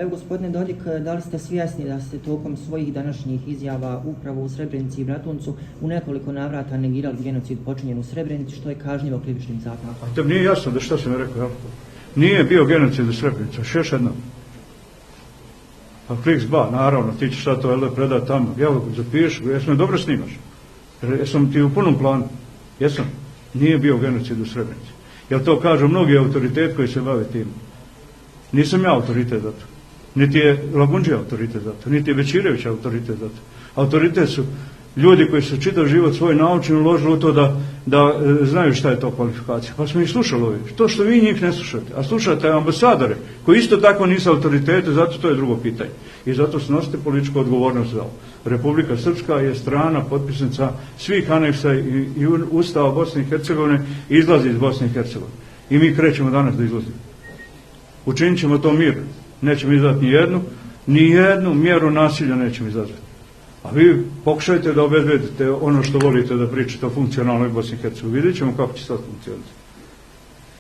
Evo, gospodine Dodik, da li ste svjesni da ste tokom svojih današnjih izjava upravo u Srebrenici i Bratuncu u nekoliko navrata negirali genocid počinjen u Srebrenici, što je kažnjivo krivičnim zakonom? A to nije jasno da što sam rekao. Nije bio genocid u Srebrenici, još jednom. A kliks ba, naravno, ti ćeš sad to predati tamo. Evo, zapiš, jesam dobro snimaš. Jesam ti u punom planu. Jesam. Nije bio genocid u Srebrenici. Jer to kažu mnogi autoritet koji se bave tim. Nisam ja autoritet za to. Niti je Labundžija autoritet za to. Niti je Bećirević autoritet za to. Autoritet su ljudi koji su čitav život svoj naučni uložili u to da znaju šta je to kvalifikacija. Pa smo ih slušali ovdje. To što vi njih ne slušate. A slušate ambasadore koji isto tako nisu autoritete, zato to je drugo pitanje. I zato snosite političku odgovornost za ovo. Republika Srpska je strana, potpisnica svih aneksa i Ustava Bosne i Hercegovine i izlazi iz Bosne i Hercegovine. I mi krećemo danas da izlazimo. Učinit ćemo to mirno. Nećemo izvati ni jednu mjeru nasilja nećemo izazvati. A vi pokušajte da obezbedite ono što volite da pričate o funkcionalnoj Bosni i Hercegovini. Vidjet ćemo kako će sad funkcionaliti.